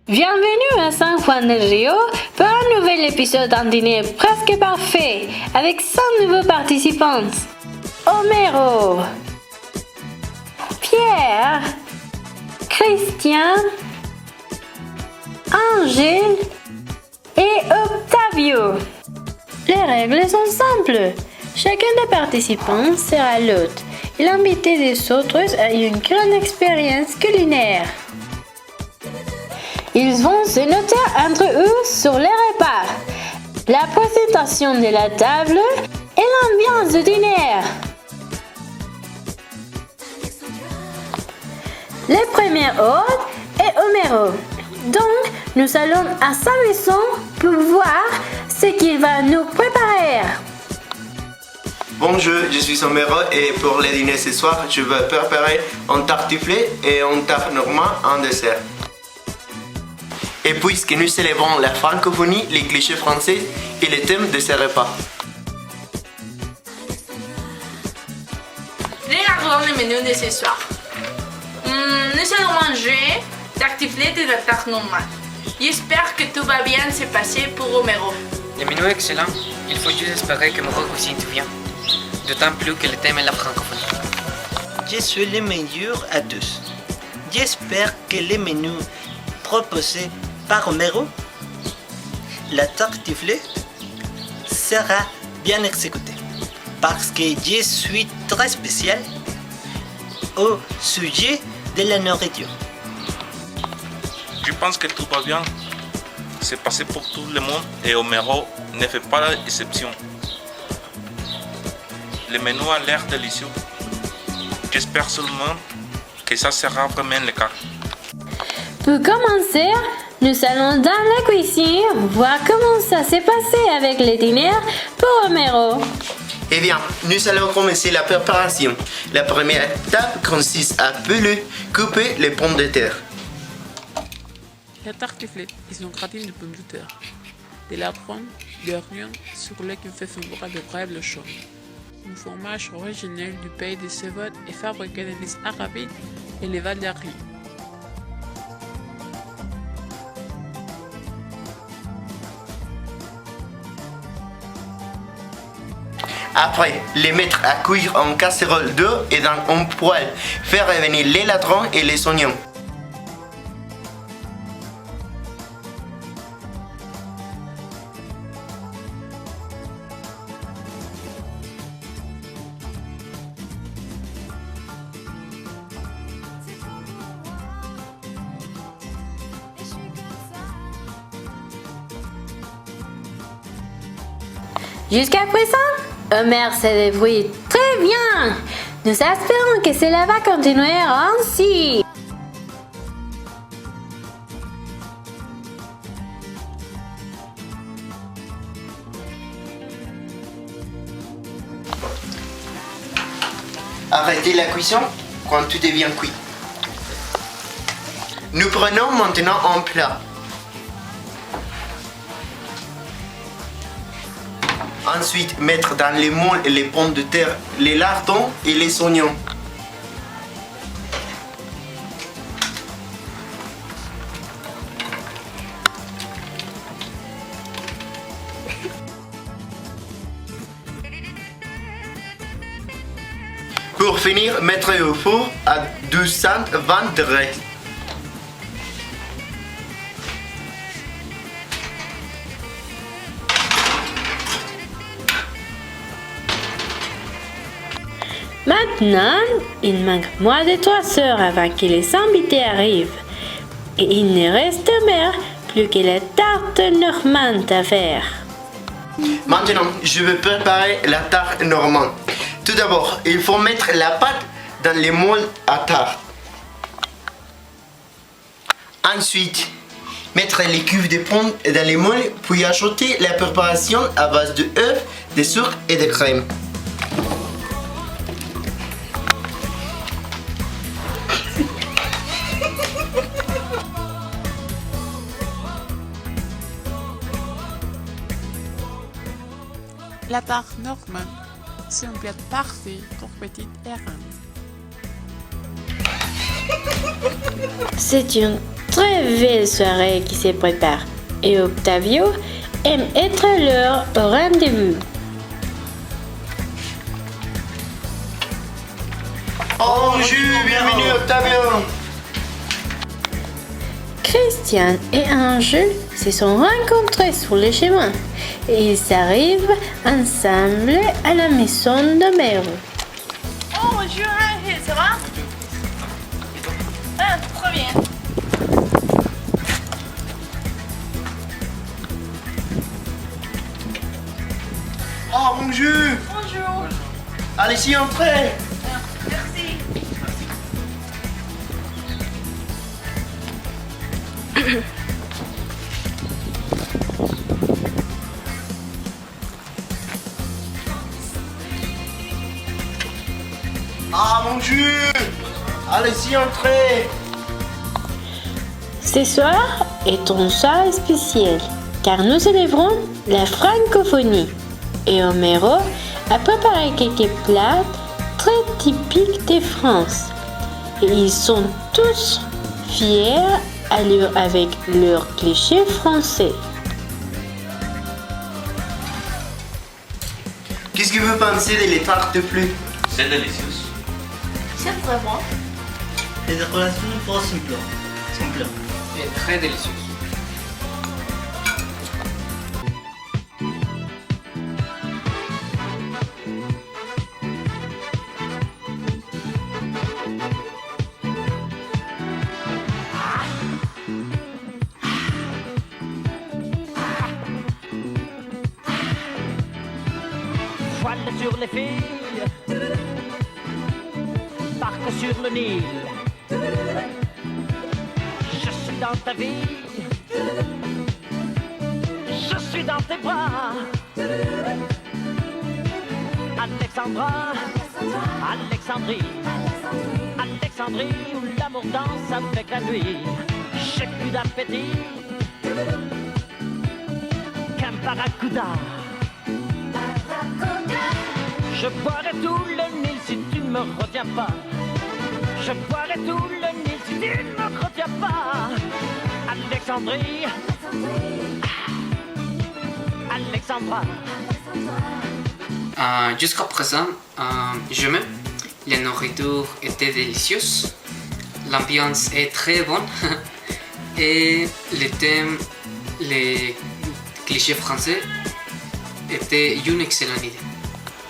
Bienvenue à San Juan del Rio pour un nouvel épisode d'un dîner presque parfait avec 5 nouveaux participants. Homero, Pierre, Christian, Angèle et Octavio. Les règles sont simples. Chacun des participants sera l'hôte et l'invité des autres a une grande expérience culinaire. Ils vont se noter entre eux sur les repas, la présentation de la table et l'ambiance du dîner. Le premier hôte est Homero. Donc, nous allons à sa maison pour voir ce qu'il va nous préparer. Bonjour, je suis Homero et pour le dîner ce soir, je vais préparer un tartiflette et un tarte normand en dessert. Et puisque nous célébrons la francophonie, les clichés français et les thèmes de ces repas. Regardons le menu de ce soir. Nous allons manger tartiflette et la tarte normande. J'espère que tout va bien se passer pour Homero. Le menu est excellent. Il faut juste espérer que Homero cuisine tout bien. D'autant plus que le thème est la francophonie. Je suis le meilleur à tous. J'espère que le menu proposé par Homero, la tartiflette, sera bien exécuté. Parce que je suis très spécial au sujet de la nourriture. Je pense que tout va bien. C'est passé pour tout le monde et Homero ne fait pas l'exception. Le menu a l'air délicieux. J'espère seulement que ça sera vraiment le cas. Pour commencer, nous allons dans la cuisine voir comment ça s'est passé avec le dîner pour Homero. Eh bien, nous allons commencer la préparation. La première étape consiste à peler, couper les pommes de terre. La tartiflette est une gratine de pommes de terre, de la pomme, de l'oignon sur lequel fait fondre de vrais chaud. Un fromage originel du pays de Cévennes est fabriqué dans les Arabiques et les Val d'Arly. Après, les mettre à cuire en casserole d'eau et dans un poêle. Faire revenir les ladrons et les oignons. Jusqu'à présent, Homer se débrouille très bien. Nous espérons que cela va continuer ainsi. Arrêtez la cuisson quand tout devient cuit. Nous prenons maintenant un plat. Ensuite, mettre dans les moules les pommes de terre, les lardons et les oignons. Pour finir, mettre au four à 220 degrés. Maintenant, il manque moins de 3 heures avant que les invités arrivent. Et il ne reste plus que la tarte normande à faire. Maintenant, je vais préparer la tarte normande. Tout d'abord, il faut mettre la pâte dans les moules à tarte. Ensuite, mettre les cuves de pommes dans les moules, puis ajouter la préparation à base de œufs, de sucre et de crème. La tarte normande, c'est un plat parfait pour petites et grandes. C'est une très belle soirée qui se prépare et Octavio aime être l'heure au rendez-vous. Bonjour, bienvenue Octavio. Christian et Angel se sont rencontrés sur le chemin et ils arrivent ensemble à la maison d'Homero. Oh, bonjour, ça va? Ah, très bien. Oh, bonjour. Bonjour. Allez-y, entrez. Merci. Ah, bonjour. Allez-y, entrez. Ce soir est un soir spécial car nous célébrons la francophonie et Homero a préparé quelques plats très typiques de France et ils sont tous fiers à lire avec leurs clichés français. Qu'est-ce que vous pensez de les tartufles? C'est délicieux. C'est très bon. Les décorations trop simples. Et très délicieux. Voile sur les filles, barque sur le Nil. Je suis dans ta vie, je suis dans tes bras. Alexandra, Alexandrie, Alexandrie où l'amour danse avec la nuit. J'ai plus d'appétit qu'un barracuda. Je boirai tout le Nil si tu ne me retiens pas. Je boirai tout le Nil si tu ne me retiens pas. Alexandrie, Alexandra. Jusqu'à présent, j'aimais. La nourriture était délicieuse. L'ambiance est très bonne. Et le thème, les clichés français, était une excellente idée.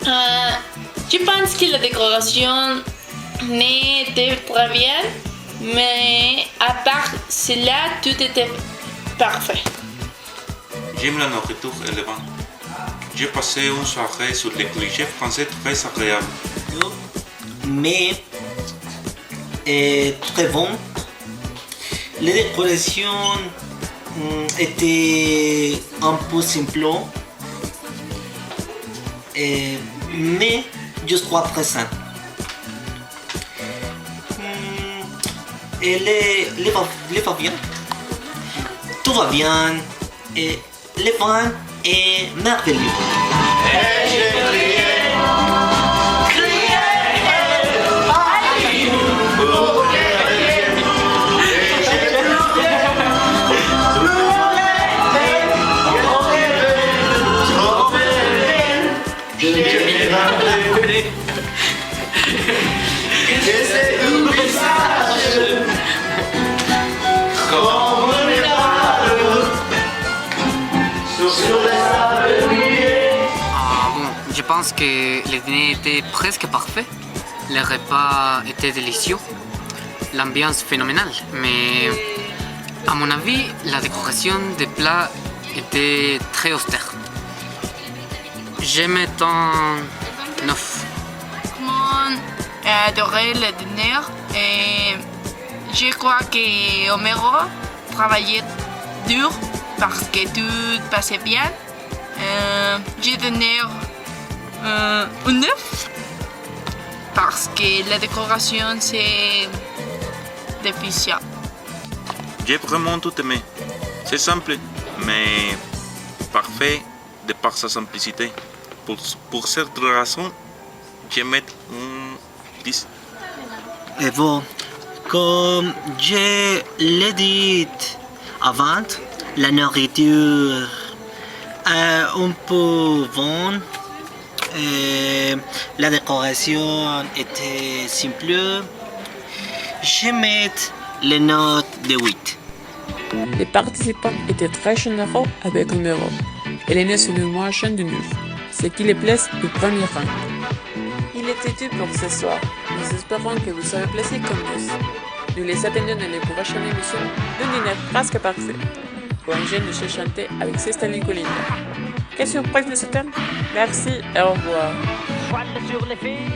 Je pense que la décoration n'était pas bien, mais à part cela, tout était parfait. J'aime la nourriture élevante. J'ai passé une soirée sur les clichés français très agréable. Mais très bon. Les décorations étaient un peu simples, mais jusqu'à présent. Et les va bien. Tout va bien. Et le vin est merveilleux. Je pense que le dîner était presque parfait. Le repas était délicieux. L'ambiance phénoménale. Mais à mon avis, la décoration des plats était très austère. J'aimais tant 9. Comment adorer le dîner et je crois que Homero travaillait dur parce que tout passait bien. J'ai donné un 9 parce que la décoration c'est déficient. J'ai vraiment tout aimé. C'est simple, mais parfait de par sa simplicité. Pour cette raison, je mets un 10. Et vous, Comme je l'ai dit avant, la nourriture un peu bonne. La décoration était simple. Je mets les notes de 8. Les participants étaient très généreux avec un euro. Et l'aîné c'est le moins jeune de nous, ce qui les place au premier rang. Il était tout pour ce soir. Nous espérons que vous serez placés comme nous. Nous les attendons dans les prochaines émissions d'un dîner presque parfait. Congé de se chanter avec Céstaline Colinda. Quelle surprise nous attend? Merci et au revoir. Voile sur les filles,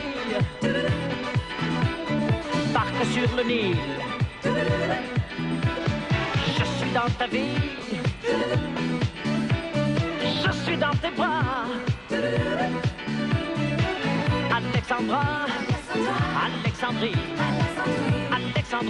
barque sur le Nil. Je suis dans ta vie, je suis dans tes bras. Alexandra, Alexandrie, Alexandrie.